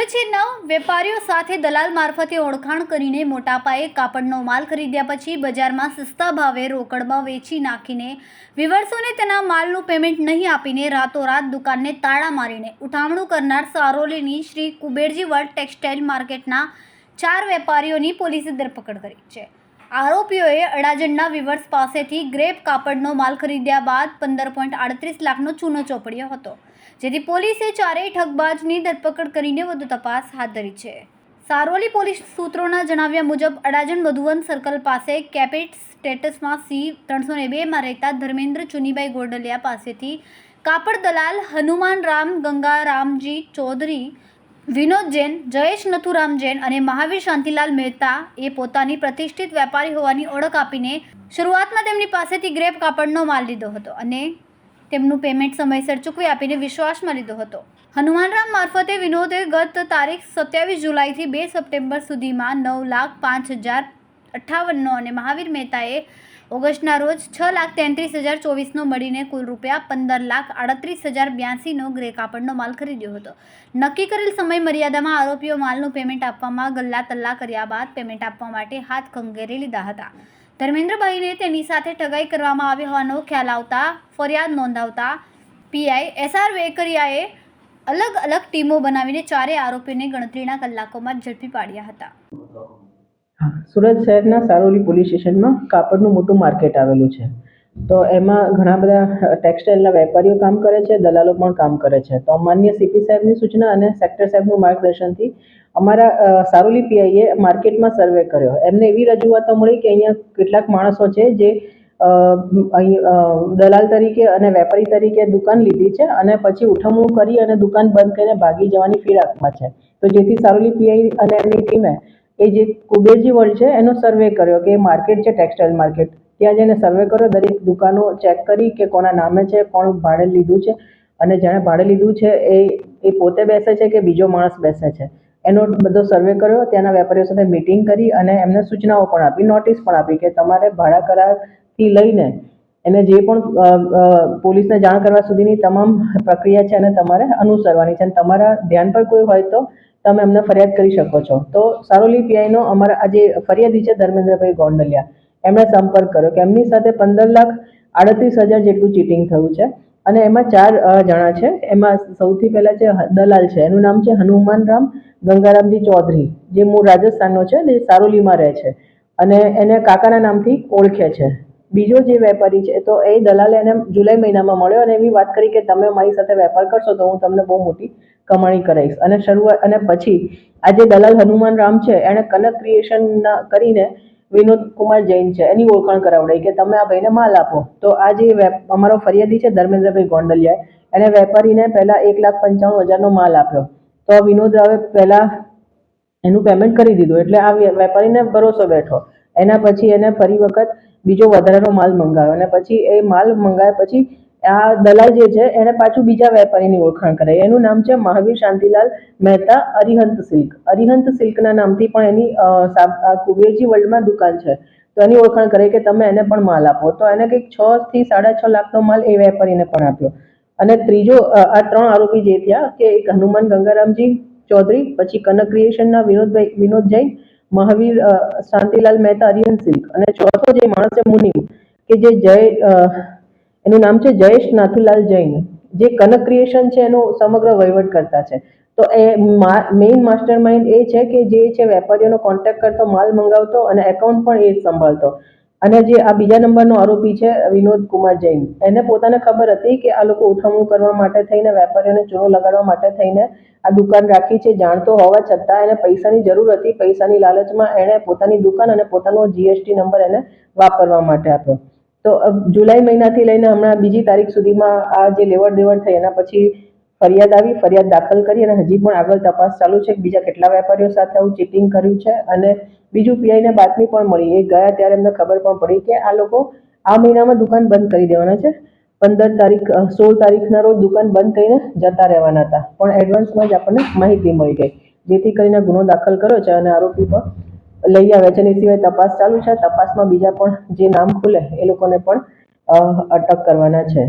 છેડછેડના વેપારીઓ સાથે દલાલ મારફતે ઓળખાણ કરીને મોટા પાયે કાપડનો માલ ખરીદ્યા પછી બજારમાં સસ્તા ભાવે રોકડમાં વેચી નાખીને વિવર્સોને તેના માલનું પેમેન્ટ નહીં આપીને રાતોરાત દુકાનને તાળા મારીને ઉઠામણું કરનાર સારોલીની શ્રી કુબેરજી વર્લ્ડ ટેક્સટાઇલ માર્કેટના 4 વેપારીઓની પોલીસે ધરપકડ કરી છે। આરોપીઓએ અડાજણના વિવર્સ પાસેથી ગ્રેપ કાપડનો માલ ખરીદ્યા બાદ 15.38 લાખનો ચૂનો ચોપડ્યો હતો, જેથી પોલીસે ચારેય ઠગબાજની ધરપકડ કરીને વધુ તપાસ હાથ ધરી છે। સારોલી પોલીસ સૂત્રોના જણાવ્યા મુજબ અડાજણ મધુવન સર્કલ પાસે કેપિટ સ્ટેટસમાં C302માં રહેતા ધર્મેન્દ્ર ચુનીભાઈ ગોંડલિયા પાસેથી કાપડ દલાલ હનુમાન રામ ગંગારામજી ચૌધરી, વિનોદ જૈન, જયેશ નથુરામ જૈન અને મહાવીર શાંતિલાલ મહેતા એ પોતાની પ્રતિષ્ઠિત વેપારી હોવાની ઓળખ આપીને શરૂઆતમાં તેમની પાસેથી ગ્રેપ કાપડનો માલ લીધો હતો અને તેમનું પેમેન્ટ સમયસર ચૂકવી આપીને વિશ્વાસમાં લીધો હતો। હનુમાનરામ મારફતે વિનોદે ગત તારીખ 27 જુલાઈથી 2 સપ્ટેમ્બર સુધીમાં 9,05,058નો અને મહાવીર મહેતાએ ઓગસ્ટના રોજ 6,33,024નો મળીને કુલ રૂપિયા 15,38,082નો ગ્રે કાપડનો માલ ખરીદ્યો હતો। નક્કી કરેલ સમય મર્યાદામાં આરોપીઓ માલનું પેમેન્ટ આપવામાં ગલ્લા તલ્લા કર્યા બાદ પેમેન્ટ આપવા માટે હાથ ખંખેરી લીધા હતા। ધર્મેન્દ્રભાઈને તેની સાથે ઠગાઈ કરવામાં આવી હોવાનો ખ્યાલ આવતા ફરિયાદ નોંધાવતા પીઆઈ SR વેકરિયાએ અલગ અલગ ટીમો બનાવીને ચારેય આરોપીઓને ગણતરીના કલાકોમાં ઝડપી પાડ્યા હતા। સુરત શહેરના સારોલી પોલીસ સ્ટેશનમાં કાપડનું મોટું માર્કેટ આવેલું છે, તો એમાં ઘણા બધા ટેક્સટાઇલના વેપારીઓ કામ કરે છે, દલાલો પણ કામ કરે છે। તો માન્ય સીપી સાહેબની સૂચના અને સેક્ટર સાહેબનું માર્ગદર્શનથી અમારા સારોલી પીઆઈએ માર્કેટમાં સર્વે કર્યો। એમને એવી રજૂઆતો મળી કે અહીંયા કેટલાક માણસો છે જે દલાલ તરીકે અને વેપારી તરીકે દુકાન લીધી છે અને પછી ઉઠમણું કરી અને દુકાન બંધ કરીને ભાગી જવાની ફિરાકમાં છે। તો જેથી સારોલી પીઆઈ અને એમની ટીમે એ જે કુબેરજી વર્લ્ડ છે એનો સર્વે કર્યો કે માર્કેટ છે ટેક્સટાઇલ માર્કેટ, ત્યાં જઈને સર્વે કર્યો, દરેક દુકાનો ચેક કરી કે કોના નામે છે, કોણ ભાડે લીધું છે અને જેણે ભાડે લીધું છે એ પોતે બેસે છે કે બીજો માણસ બેસે છે, એનો બધો સર્વે કર્યો। ત્યાંના વેપારીઓ સાથે મીટિંગ કરી અને એમને સૂચનાઓ પણ આપી, નોટિસ પણ આપી કે તમારે ભાડા કરારથી લઈને એને જે પણ પોલીસને જાણ કરવા સુધીની તમામ પ્રક્રિયા છે અને તમારે અનુસરવાની છે અને તમારા ધ્યાન પર કોઈ હોય તો તમે અમને ફરિયાદ કરી શકો છો। તો સારોલી પીઆઈનો અમારા આજે ફરિયાદી છે ધર્મેન્દ્રભાઈ ગોંડલિયા, એમણે સંપર્ક કર્યો કે એમની સાથે 15,38,000 જેટલું ચીટિંગ થયું છે અને એમાં 4 જણા છે। એમાં સૌથી પહેલાં છે દલાલ છે, એનું નામ છે હનુમાન રામ ગંગારામજી ચૌધરી, જે મૂળ રાજસ્થાનનો છે અને સારોલીમાં રહે છે અને એને કાકાના નામથી ઓળખે છે। બીજો જે વેપારી છે તો એ દલાલે એને જુલાઈ મહિનામાં મળ્યો અને એવી વાત કરી કે તમે મારી સાથે વેપાર કરશો તો હું તમને બહુ મોટી કમાણી કરાવીશ અને અને પછી આ જે દલાલ હનુમાન રામ છે એણે કનક ક્રિએશન કરીને વિનોદ કુમાર જૈન છે એની ઓળખાણ કરાવડાવી કે તમે આ ભાઈને માલ આપો। તો આ જે અમારો ફરિયાદી છે ધર્મેન્દ્રભાઈ ગોંડલિયાએ એને વેપારીને પહેલાં 1,95,000નો માલ આપ્યો। તો વિનોદ રાવે પહેલાં એનું પેમેન્ટ કરી દીધું, એટલે આ વેપારીને ભરોસો બેઠો। એના પછી એને ફરી વખત બીજો વધારાનો માલ મંગાવ્યો અને પછી એ માલ મંગાવ્યા પછી આ દલાલ જે છે એને પાછું બીજા વેપારીની ઓળખાણ કરાવી, એનું નામ છે મહાવીર શાંતિલાલ મહેતા અરિહંત સિલ્ક। અરિહંત સિલ્કના નામથી પણ એની કુબેરજી વર્લ્ડમાં દુકાન છે, તો એની ઓળખાણ કરાવી કે તમે એને પણ માલ આપો। તો એને કંઈક 6 થી 6.5 લાખનો માલ એ વેપારીને પણ આપ્યો। અને ત્રીજો આ 3 આરોપી જે થયા કે એક હનુમાન ગંગારામજી ચૌધરી, પછી કનક ક્રિએશનના વિનોદ જૈન, મહાવીર શાંતિલાલ મહેતા અરિહંત સિલ્ક અને ચોથો જે માણસ છે મુનિમ કે જે એનું નામ છે જયેશ નાથુલાલ જૈન, જે કનક ક્રિએશન છે એનો સમગ્ર વહીવટ કરતા છે। તો એ મેઇન માસ્ટર માઇન્ડ એ છે કે જે છે વેપારીઓનો કોન્ટેક્ટ કરતો, માલ મંગાવતો અને એકાઉન્ટ પણ એ જ સંભાળતો। અને જે આ બીજા નંબરનો આરોપી છે વિનોદ કુમાર જૈન, એને પોતાને ખબર હતી કે આ લોકો ઉઠમણું કરવા માટે થઈને વેપારીઓને ચૂનો લગાડવા માટે થઈને આ દુકાન રાખી છે, જાણતો હોવા છતાં એને પૈસાની જરૂર હતી। પૈસાની લાલચમાં એણે પોતાની દુકાન અને પોતાનો GST નંબર એને વાપરવા માટે આપ્યો। તો જુલાઈ મહિનાથી લઈને હમણાં 2જી તારીખ સુધીમાં આ જે લેવડ દેવડ થઈ એના પછી ફરિયાદ આવી, ફરિયાદ દાખલ કરી અને હજી પણ આગળ તપાસ ચાલુ છે કે બીજા કેટલા વેપારીઓ સાથે આવું ચીટિંગ કર્યું છે। અને બીજું પીઆઈને બાતમી પણ મળી, એ ગયા ત્યારે એમને ખબર પણ પડી કે આ લોકો આ મહિનામાં દુકાન બંધ કરી દેવાના છે, 16 તારીખના રોજ દુકાન બંધ કરીને જતા રહેવાના હતા, પણ એડવાન્સમાં જ આપણને માહિતી મળી ગઈ, જેથી કરીને ગુનો દાખલ કર્યો છે અને આરોપી પણ લઈ આવ્યા છે। અને એ સિવાય તપાસ ચાલુ છે, તપાસમાં બીજા પણ જે નામ ખુલે એ લોકોને પણ અટક કરવાના છે।